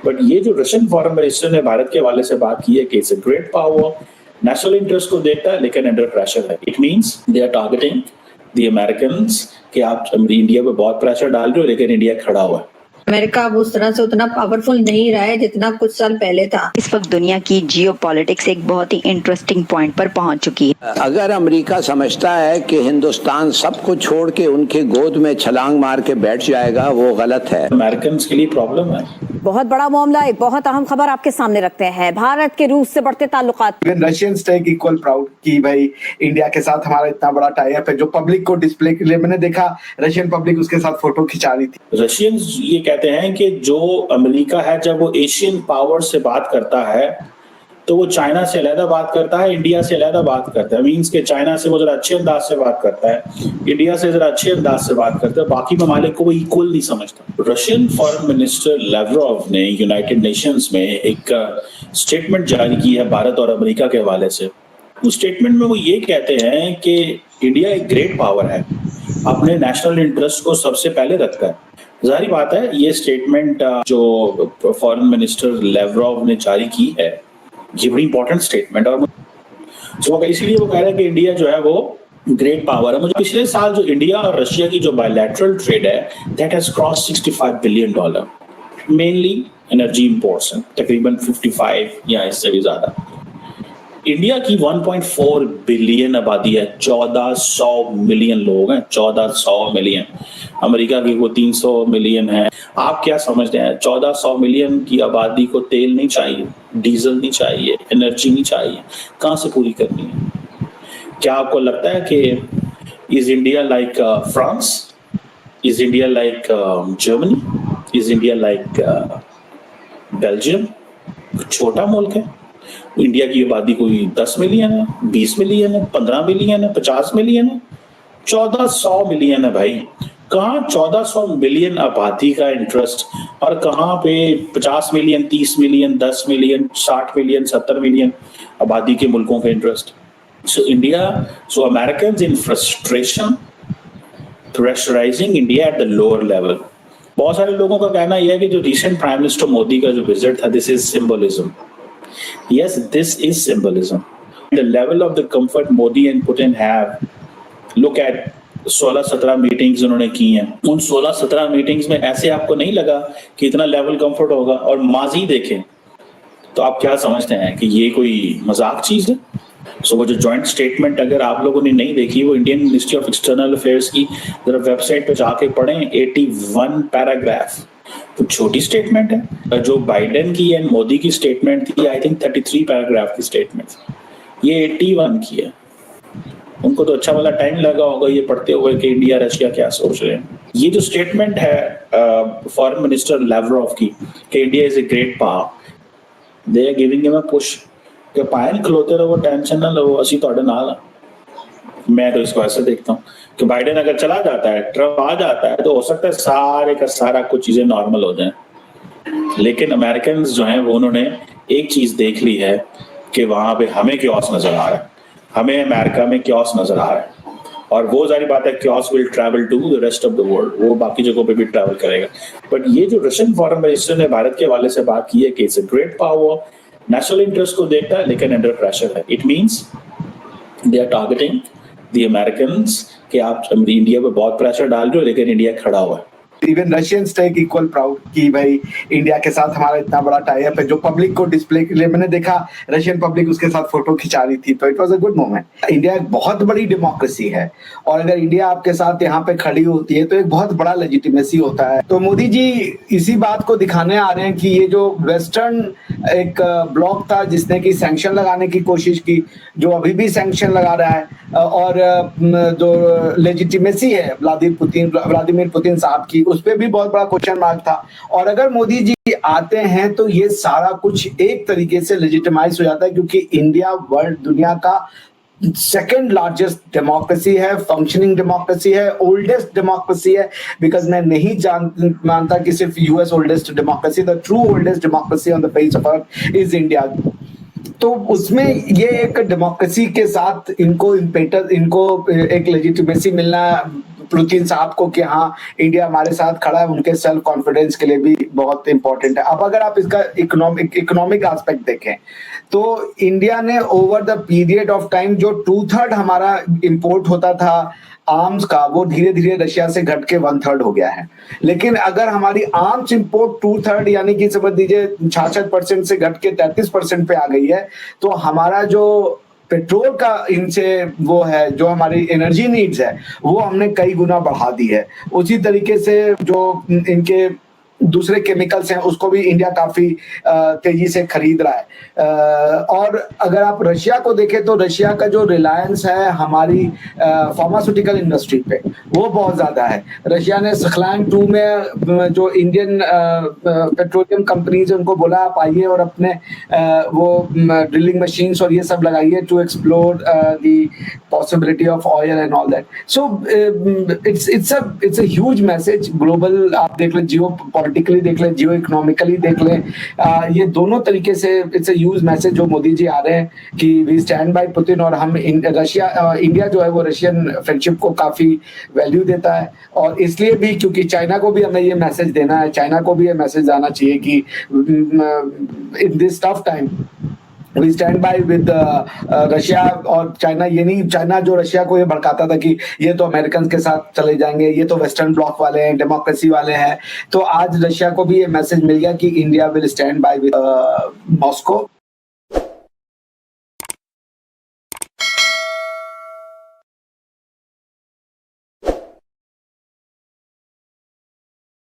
But ये जो Russian foreign minister ने भारत के हवाले से बात की है कि it's a great power, national interest को देखता है लेकिन अंडर प्रेशर है। It means they are targeting the Americans कि आप इंडिया पे बहुत प्रेशर डाल रहे हो लेकिन इंडिया खड़ा हुआ है। अमेरिका अब उस तरह से उतना पावरफुल नहीं रहा है जितना कुछ साल पहले था। इस वक्त दुनिया की जियोपॉलिटिक्स एक बहुत ही इंटरेस्टिंग पॉइंट पर पहुंच चुकी है। अगर अमेरिका समझता है कि हिंदुस्तान सब कुछ छोड़ के उनके गोद में छलांग मार के बैठ जाएगा, वो गलत है। अमेरिकन के लिए प्रॉब्लम है। बहुत बड़ा मामला, एक बहुत अहम खबर आपके सामने रखते हैं। भारत के रूस से बढ़ते ताल्लुकात। रशियंस टेक इक्वल प्राउड कि भाई इंडिया के साथ हमारा इतना बड़ा टाई अप है, जो पब्लिक को डिस्प्ले के लिए मैंने देखा रशियन पब्लिक उसके साथ फोटो खिंचा रही थी। रशियंस ये कहते हैं कि जो अमेरिका है जब वो एशियन पावर से बात करता है तो वो चाइना से अलग बात करता है, इंडिया से अलग बात करता है। मींस के चाइना से वो जरा अच्छे अंदाज से बात करता है, इंडिया से जरा अच्छे अंदाज से बात करता है, बाकी ममालिक को वो इक्वल नहीं समझता। रशियन फॉरेन मिनिस्टर लेवरोव ने यूनाइटेड नेशंस में एक स्टेटमेंट जारी की है भारत और अमेरिका के हवाले से। उस स्टेटमेंट में वो ये कहते हैं कि इंडिया एक ग्रेट पावर है, अपने नेशनल इंटरेस्ट को सबसे पहले रखता है। जाहिर बात है ये स्टेटमेंट जो फॉरेन मिनिस्टर लेवरोव ने जारी की है ये बड़ी इंपॉर्टेंट स्टेटमेंट, और इसीलिए वो कह रहे हैं कि इंडिया जो है वो ग्रेट पावर है। मुझे पिछले साल जो इंडिया और रशिया की जो बायलैटरल ट्रेड है that has cross $65 billion, mainly energy imports हैं, तकरीबन 55 या इससे भी ज्यादा। इंडिया की 1.4 बिलियन आबादी है, 1400 मिलियन लोग हैं, 1400 मिलियन। अमेरिका की वो 300 मिलियन है। आप क्या समझते हैं 1400 मिलियन की आबादी को तेल नहीं चाहिए, डीजल नहीं चाहिए, एनर्जी नहीं चाहिए, कहाँ से पूरी करनी है? क्या आपको लगता है कि is India like France, is India like Germany, is India like Belgium? छोटा मुल्क है। इंडिया की आबादी कोई 10 मिलियन है, 20 मिलियन है, 15 मिलियन है, 50 मिलियन है, 1400 मिलियन है भाई। कहाँ 1400 मिलियन आबादी का इंटरेस्ट और कहाँ पे 50 million, 30 million, 10 million, 60 million, 70 million आबादी के मुल्कों का interest. So Americans in frustration pressurising India at the lower level. बहुत सारे लोगों का कहना यह है कि जो रिसेंट प्राइम मिनिस्टर मोदी का जो विजिट था, this is symbolism. Yes, this is symbolism. The level of the comfort Modi and Putin have, look at 16-17 meetings उन्होंने की हैं। उन 16-17 मीटिंग्स में ऐसे आपको नहीं लगा कि इतना लेवल कंफर्ट होगा? और माजी देखें तो आप क्या समझते हैं कि ये कोई मजाक चीज है? सो वो जो जॉइंट स्टेटमेंट अगर आप लोगों ने नहीं देखी, वो Indian ministry of external affairs की जरा वेबसाइट पे जाके पढ़ें। 81 पैराग्राफ, तो छोटी स्टेटमेंट है। जो बाइडेन की एंड मोदी की स्टेटमेंट थी आई थिंक 33 पैराग्राफ की स्टेटमेंट, ये 81 की है। उनको तो अच्छा वाला टाइम लगा होगा ये पढ़ते हुए कि इंडिया रशिया क्या सोच रहे हैं। ये जो स्टेटमेंट है फॉरेन मिनिस्टर लेवरोव की कि India is a great power, they are giving him a push कि पायन खलोते रहो, टेंशन ना लो, असी तोड़े नाल। मैं तो इसको ऐसे देखता हूँ कि बाइडेन अगर चला जाता है, ट्रम्प आ जाता है, तो हो सकता है सारे का सारा कुछ चीजें नॉर्मल हो जाएं। लेकिन अमेरिकन जो हैं वो उन्होंने एक चीज देख ली है कि वहां पे हमें क्योस नजर आ रहा है, हमें अमेरिका में क्योस नजर आ रहा है, और वो जारी बात है chaos will travel to the rest of the world, वो बाकी जगहों पे भी ट्रैवल करेगा। बट ये जो रशियन फॉरेन मिनिस्टर ने भारत के हवाले से बात की है कि it's a great power, national interest को देखता है लेकिन अंडर प्रेशर है। It means they are targeting the Americans कि आप इंडिया पे बहुत प्रेशर डाल रहे हो लेकिन इंडिया खड़ा हुआ है। Even Russians take equal proud कि भाई इंडिया के साथ हमारा इतना बड़ा टाई अप है, जो पब्लिक को डिस्प्ले के लिए मैंने देखा रशियन पब्लिक उसके साथ फोटो खिंचा रही थी, तो it was a good moment. India एक बहुत बड़ी डेमोक्रेसी है और अगर इंडिया आपके साथ यहाँ पे खड़ी होती है तो एक बहुत बड़ा लेजिटिमेसी होता है। तो मोदी जी इसी बात को दिखाने आ रहे हैं कि ये जो वेस्टर्न एक ब्लॉक था जिसने की सैंक्शन लगाने की कोशिश की, जो अभी भी सैंक्शन लगा रहा है, और जो लेजिटिमेसी है व्लादिमीर पुतिन साहब की, उस पर भी बहुत बड़ा क्वेश्चन मार्क था। और अगर मोदी जी आते हैं तो ये सारा कुछ एक तरीके से लेजिटिमाइज हो जाता है, क्योंकि इंडिया वर्ल्ड दुनिया का सेकेंड लार्जेस्ट डेमोक्रेसी है, फंक्शनिंग डेमोक्रेसी है, ओल्डेस्ट डेमोक्रेसी है। बिकॉज मैं नहीं मानता कि सिर्फ US oldest democracy, the true oldest democracy on the face of earth is India. तो उसमें ये एक डेमोक्रेसी के साथ इनको एक लेजिटिमेसी मिलना पुतिन साहब को कि हाँ इंडिया हमारे साथ खड़ा है, उनके सेल्फ कॉन्फिडेंस के लिए भी बहुत इंपॉर्टेंट है। अब अगर आप इसका इकोनॉमिक एस्पेक्ट देखें तो इंडिया ने over the period of time जो 2/3 हमारा इंपोर्ट होता था आर्म्स का, वो धीरे धीरे रशिया से घट के 1/3 हो गया है। लेकिन अगर हमारी आर्म्स इंपोर्ट 2/3 यानी कि समझ लीजिए 66% से घट के 33% पे आ गई है, तो हमारा जो पेट्रोल का इनसे वो है, जो हमारी एनर्जी नीड्स है, वो हमने कई गुना बढ़ा दी है। उसी तरीके से जो इनके दूसरे केमिकल्स हैं उसको भी इंडिया काफी तेजी से खरीद रहा है। और अगर आप रशिया को देखें तो रशिया का जो रिलायंस है हमारी फार्मास्यूटिकल इंडस्ट्री पे, वो बहुत ज्यादा है। रशिया ने सखलान 2 में जो इंडियन पेट्रोलियम कंपनीज है उनको बोला आप आइए और अपने वो ड्रिलिंग मशीन्स और ये सब लगाइए to explore the possibility of oil and all that. So it's a huge message global. आप देख लें, जियो पॉलिटिकली देख लें, जियो इकोनॉमिकली देख लें, ये दोनों तरीके से इट्स अ ह्यूज मैसेज जो मोदी जी आ रहे हैं कि वी स्टैंड बाय पुतिन। और हम इंडिया जो है वो रशियन फ्रेंडशिप को काफी वैल्यू देता है, और इसलिए भी क्योंकि चाइना को भी हमें ये मैसेज देना है, चाइना को भी ये मैसेज आना चाहिए कि in this tough time we stand by with Russia. और चाइना ये नहीं, चाइना जो रशिया को ये भड़काता था कि ये तो अमेरिकन के साथ चले जाएंगे, ये तो वेस्टर्न ब्लॉक वाले हैं, डेमोक्रेसी वाले हैं, तो आज रशिया को भी ये मैसेज मिल गया कि India will stand by with Moscow.